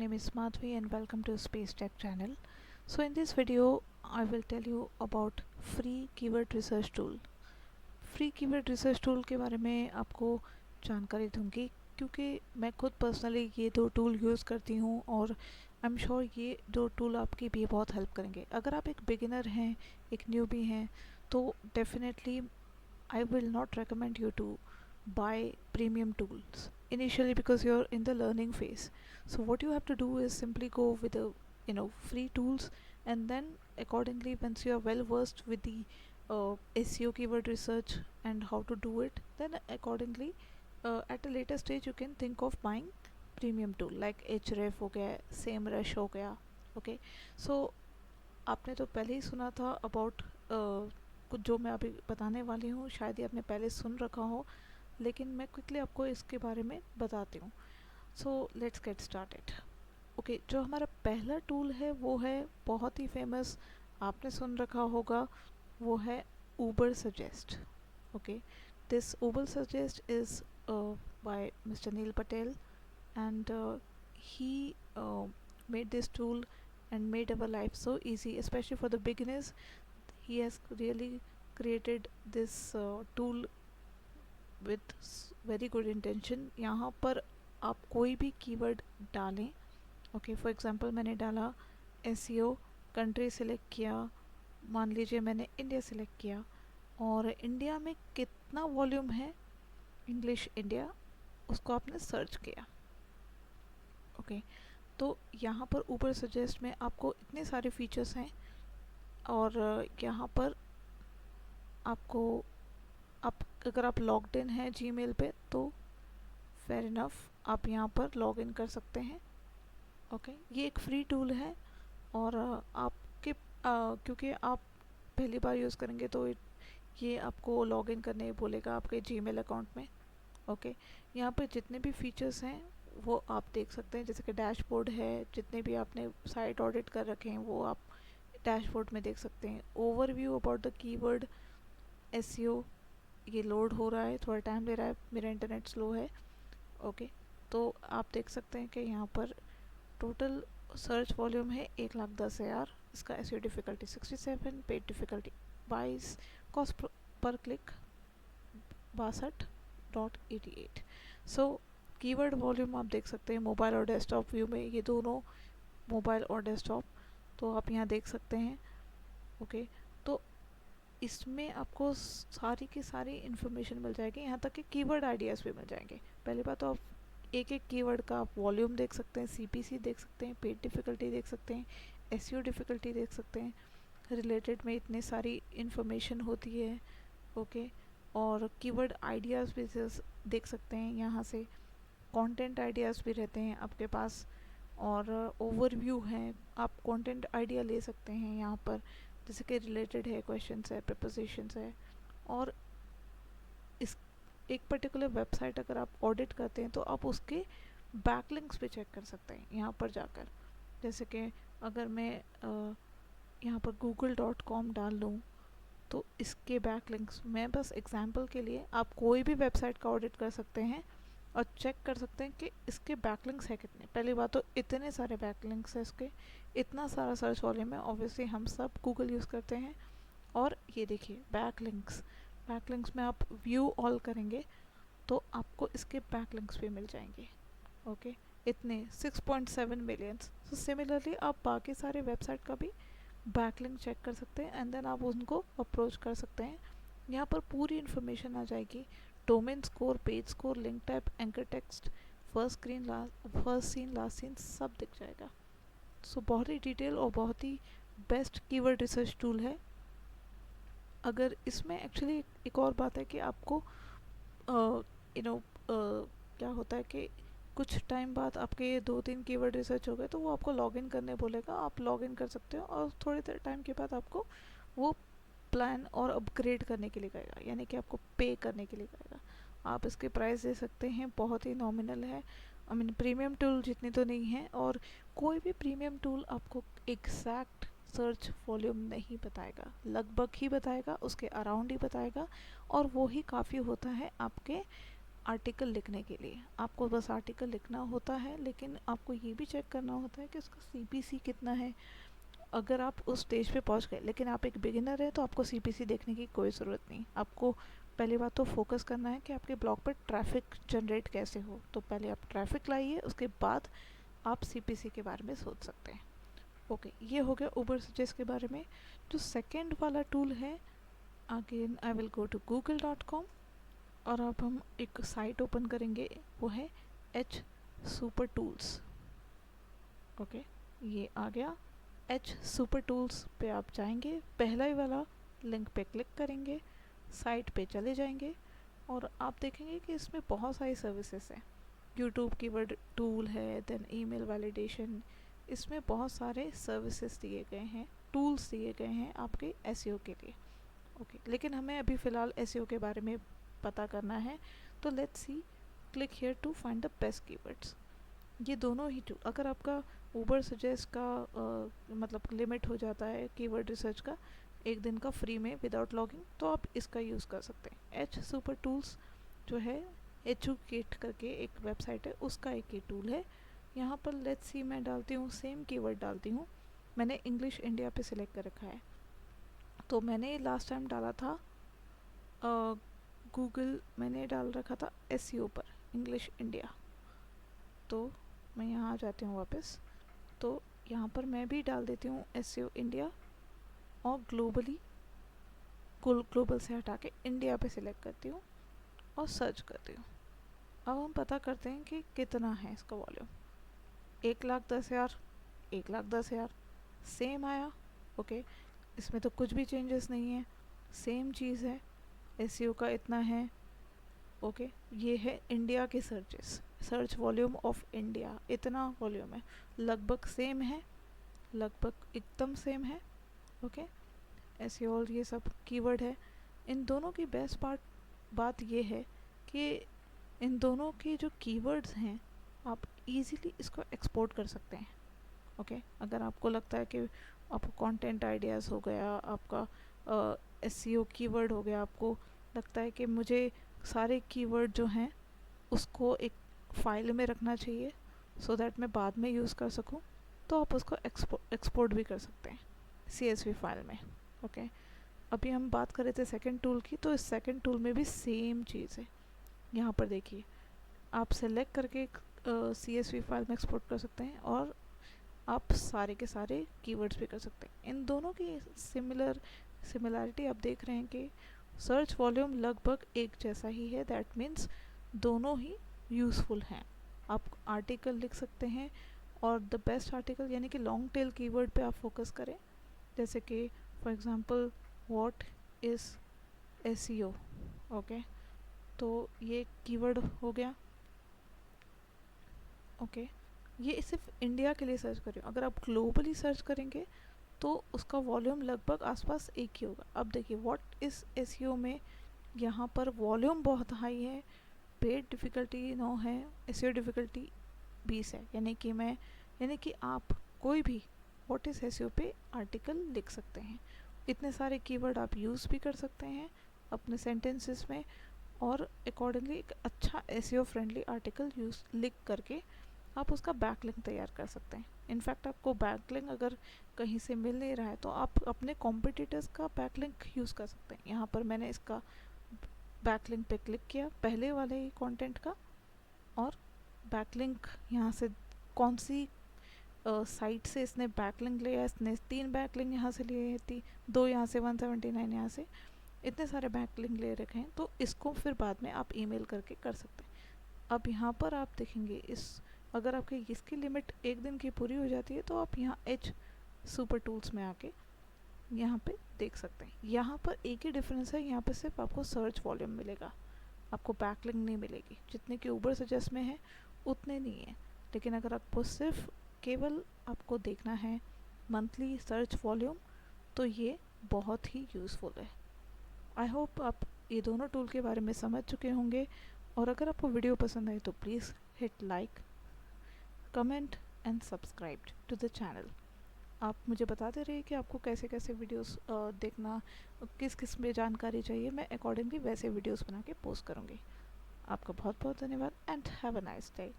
name is Madhvi and welcome to Space Tech channel. So in this video I will tell you about free keyword research tool. Free keyword research tool के बारे में आपको जानकारी दूंगी क्योंकि मैं खुद पर्सनली ये दो टूल यूज़ करती हूँ और आई एम श्योर ये दो टूल आपकी भी बहुत हेल्प करेंगे। अगर आप एक बिगिनर हैं, एक न्यूबी हैं, तो definitely I will not recommend you to buy premium tools initially because you're in the learning phase. So what you have to do is simply go with the free tools, and then accordingly once you are well versed with the SEO keyword research and how to do it, then accordingly at a later stage you can think of buying premium tool like Href हो गया, SEMrush हो गया. Okay, so आपने तो पहले ही सुना था about कुछ जो मैं अभी बताने वाली हूँ, शायद ही आपने पहले सुन रखा हो, लेकिन मैं क्विकली आपको इसके बारे में बताती हूँ. So let's get started. Okay, जो हमारा पहला टूल है वो है बहुत ही फेमस, आपने सुन रखा होगा, वो है Ubersuggest. Okay, this Ubersuggest is by Mr Neil Patel and he made this tool and made our life so easy, especially for the beginners. He has really created this tool with very good intention. यहाँ पर आप कोई भी keyword डालें. Okay, for example मैंने डाला SEO, country select किया, मान लीजिए मैंने इंडिया सिलेक्ट किया, और इंडिया में कितना वॉल्यूम है, इंग्लिश इंडिया, उसको आपने सर्च किया. ओके, तो यहाँ पर ऊपर सजेस्ट में आपको इतने सारे फीचर्स हैं, और यहाँ पर आपको अगर आप लॉग्ड इन हैं जीमेल पे तो फेयर इनफ, आप यहाँ पर लॉग इन कर सकते हैं. ओके, ये एक फ्री टूल है, और आपके क्योंकि आप पहली बार यूज़ करेंगे तो ये आपको लॉग इन करने बोलेगा आपके जीमेल अकाउंट में. ओके, यहाँ पर जितने भी फीचर्स हैं वो आप देख सकते हैं, जैसे कि डैशबोर्ड है, जितने भी आपने साइट ऑडिट कर रखे हैं वो आप डैशबोर्ड में देख सकते हैं. Overview about the keyword SEO, ये लोड हो रहा है, थोड़ा टाइम ले रहा है, मेरा इंटरनेट स्लो है. ओके, तो आप देख सकते हैं कि यहाँ पर टोटल सर्च वॉल्यूम है 1,10,000, इसका SEO difficulty 67, paid difficulty 22, cost per click 62.88. सो कीवर्ड वॉल्यूम आप देख सकते हैं मोबाइल और डेस्कटॉप व्यू में, ये दोनों मोबाइल और डेस्कटॉप, तो आप यहाँ देख सकते हैं. ओके, तो इसमें आपको सारी की सारी इन्फॉर्मेशन मिल जाएगी, यहाँ तक कि कीवर्ड आइडियाज़ भी मिल जाएंगे. पहली बात तो आप एक एक कीवर्ड का आप वॉल्यूम देख सकते हैं, CPC देख सकते हैं, पेड डिफ़िकल्टी देख सकते हैं, SEO डिफ़िकल्टी देख सकते हैं, रिलेटेड में इतनी सारी इन्फॉर्मेशन होती है. ओके, और कीवर्ड आइडियाज़ भी देख सकते हैं, यहाँ से कंटेंट आइडियाज़ भी रहते हैं आपके पास, और ओवरव्यू है, आप कंटेंट आइडिया ले सकते हैं यहाँ पर, जैसे कि रिलेटेड है, क्वेश्चंस है, प्रपोजिशंस है. और इस एक पर्टिकुलर वेबसाइट अगर आप ऑडिट करते हैं तो आप उसके बैकलिंक्स भी चेक कर सकते हैं यहाँ पर जाकर. जैसे कि अगर मैं यहाँ पर google.com डाल लूँ तो इसके बैकलिंक्स, मैं बस एग्जांपल के लिए, आप कोई भी वेबसाइट का ऑडिट कर सकते हैं और चेक कर सकते हैं कि इसके बैकलिंक्स है कितने. पहली बात तो इतने सारे बैकलिंक्स है इसके, इतना सारा सर्च वॉल्यूम है, ऑब्वियसली हम सब गूगल यूज़ करते हैं. और ये देखिए बैकलिंक्स में आप व्यू ऑल करेंगे तो आपको इसके बैकलिंक्स भी मिल जाएंगे. ओके, इतने 6.7 मिलियंस. तो सिमिलरली आप बाकी सारे वेबसाइट का भी बैकलिंक चेक कर सकते हैं, एंड देन आप उनको अप्रोच कर सकते हैं. यहाँ पर पूरी इन्फॉर्मेशन आ जाएगी, domain score, page score, link type, anchor text, first seen, last seen, सब दिख जाएगा. सो बहुत ही डिटेल और बहुत ही बेस्ट कीवर्ड रिसर्च टूल है. अगर इसमें एक्चुअली एक और बात है कि आपको क्या होता है कि कुछ टाइम बाद आपके 2-3 कीवर्ड रिसर्च हो गए तो वो आपको लॉगिन करने बोलेगा, आप लॉगिन कर सकते हो, और थोड़ी देर टाइम के बाद आपको वो प्लान और अपग्रेड करने के लिए कहेगा, यानी कि आपको पे करने के लिए कहेगा. आप इसके प्राइस दे सकते हैं, बहुत ही नॉमिनल है. आई मीन प्रीमियम टूल जितनी तो नहीं है, और कोई भी प्रीमियम टूल आपको एग्जैक्ट सर्च वॉल्यूम नहीं बताएगा, लगभग ही बताएगा, उसके अराउंड ही बताएगा, और वो ही काफ़ी होता है आपके आर्टिकल लिखने के लिए आपको बस आर्टिकल लिखना होता है, लेकिन आपको ये भी चेक करना होता है कि उसका सीपीसी कितना है। अगर आप उस स्टेज पे पहुंच गए लेकिन आप एक बिगिनर है तो आपको सीपीसी देखने की कोई ज़रूरत नहीं। आपको पहली बात तो फोकस करना है कि आपके ब्लॉग पर ट्रैफिक जनरेट कैसे हो। तो पहले आप ट्रैफिक लाइए, उसके बाद आप सीपीसी के बारे में सोच सकते हैं। ओके, ये हो गया उबर सजेस्ट के बारे में। जो सेकंड वाला टूल है, again I will go to google.com और अब हम एक साइट ओपन करेंगे, वो है एच सुपर टूल्स। ओके, ये आ गया। एच सुपर टूल्स पे आप जाएंगे, पहला ही वाला लिंक पे क्लिक करेंगे, साइट पे चले जाएंगे और आप देखेंगे कि इसमें बहुत सारी सर्विसेज हैं। यूट्यूब कीवर्ड टूल है, देन ईमेल वैलिडेशन, इसमें बहुत सारे सर्विसेज दिए गए हैं, टूल्स दिए गए हैं आपके एसईओ के लिए। ओके, लेकिन हमें अभी फ़िलहाल एसईओ के बारे में पता करना है, तो let's see, click here to find the best keywords. ये दोनों ही टूल, अगर आपका ऊबर सजेस्ट का मतलब लिमिट हो जाता है कीवर्ड रिसर्च का एक दिन का फ्री में विदाउट लॉगिंग, तो आप इसका यूज़ कर सकते हैं। एच सुपर टूल्स जो है, एजुकेट करके एक वेबसाइट है, उसका एक ये टूल है। यहाँ पर लेट्स सी, मैं डालती हूँ सेम कीवर्ड डालती हूँ। मैंने इंग्लिश इंडिया पे सिलेक्ट कर रखा है। तो मैंने लास्ट टाइम डाला था गूगल, मैंने डाल रखा था एसईओ पर इंग्लिश इंडिया। तो मैं यहाँ आ जाती हूँ वापस, तो यहाँ पर मैं भी डाल देती हूँ एसईओ इंडिया और ग्लोबली, ग्लोबल से हटा के इंडिया पे सिलेक्ट करती हूँ और सर्च करती हूँ। अब हम पता करते हैं कि कितना है इसका वॉल्यूम। 1,10,000, 1,10,000 सेम आया। ओके, इसमें तो कुछ भी चेंजेस नहीं है, सेम चीज़ है, एसईओ का इतना है। ओके, ये है इंडिया के searches, search volume of India, इतना वॉल्यूम है, लगभग सेम है, लगभग एकदम सेम है। ओके, ऐसे और ये सब कीवर्ड है। इन दोनों की बेस्ट बात ये है कि इन दोनों के जो कीवर्ड्स हैं आप इजीली इसको एक्सपोर्ट कर सकते हैं। ओके, अगर आपको लगता है कि आपको कंटेंट आइडियाज़ हो गया, आपका एसईओ कीवर्ड हो गया, आपको लगता है कि मुझे सारे कीवर्ड जो हैं उसको एक फ़ाइल में रखना चाहिए सो दैट मैं बाद में यूज़ कर सकूं, तो आप उसको एक्सपोर्ट भी कर सकते हैं CSV फाइल में। ओके, अभी हम बात कर रहे थे सेकंड टूल की, तो इस सेकंड टूल में भी सेम चीज़ है। यहाँ पर देखिए, आप सेलेक्ट करके CSV फाइल में एक्सपोर्ट कर सकते हैं और आप सारे के सारे कीवर्ड्स भी कर सकते हैं। इन दोनों की सिमिलरिटी आप देख रहे हैं कि सर्च वॉल्यूम लगभग एक जैसा ही है। दैट मीन्स दोनों ही यूज़फुल हैं। आप आर्टिकल लिख सकते हैं और द बेस्ट आर्टिकल यानी कि लॉन्ग टेल कीवर्ड पे आप फोकस करें, जैसे कि for example what is SEO. Okay, तो ये कीवर्ड हो गया। ओके, ये सिर्फ इंडिया के लिए सर्च कर रही हूँ। अगर आप ग्लोबली सर्च करेंगे तो उसका वॉल्यूम लगभग आसपास एक ही होगा। अब देखिए, व्हाट इज़ एसईओ में यहाँ पर वॉल्यूम बहुत हाई है, पेड डिफ़िकल्टी 9 है, एसईओ डिफ़िकल्टी 20 है। यानी कि आप कोई भी व्हाट इज़ एसईओ पे आर्टिकल लिख सकते हैं। इतने सारे कीवर्ड आप यूज़ भी कर सकते हैं अपने सेंटेंसेस में और अकॉर्डिंगली एक अच्छा एसईओ फ्रेंडली आर्टिकल लिख करके आप उसका बैकलिंक तैयार कर सकते हैं। इनफैक्ट आपको बैकलिंक अगर कहीं से मिल नहीं रहा है तो आप अपने कॉम्पिटिटर्स का बैकलिंक यूज़ कर सकते हैं। यहाँ पर मैंने इसका बैकलिंक पे क्लिक किया, पहले वाले ही कंटेंट का, और बैकलिंक यहाँ से कौन सी साइट से इसने बैकलिंक लिया, इसने 3 बैकलिंक यहाँ से लिए थी, 2 यहाँ से, 179 यहाँ से, इतने सारे बैकलिंक ले रखे हैं। तो इसको फिर बाद में आप ईमेल करके कर सकते हैं। अब यहाँ पर आप देखेंगे, अगर आपकी इसकी लिमिट एक दिन की पूरी हो जाती है तो आप यहाँ एच सुपर टूल्स में आके यहाँ पे देख सकते हैं। यहाँ पर एक ही डिफरेंस है, यहाँ पे सिर्फ आपको सर्च वॉल्यूम मिलेगा, आपको बैकलिंक नहीं मिलेगी। जितने कि ऊबर सजेस्ट में है उतने नहीं है। लेकिन अगर आपको सिर्फ केवल आपको देखना है मंथली सर्च वॉल्यूम, तो ये बहुत ही यूज़फुल है। आई होप आप ये दोनों टूल के बारे में समझ चुके होंगे, और अगर आपको वीडियो पसंद आए तो please hit like, comment and subscribe to the channel. आप मुझे बताते रहिए कि आपको कैसे कैसे वीडियोस देखना, किस किस में जानकारी चाहिए, मैं अकॉर्डिंगली वैसे वीडियोस बना के पोस्ट करूँगी। आपका बहुत बहुत धन्यवाद and have a nice day.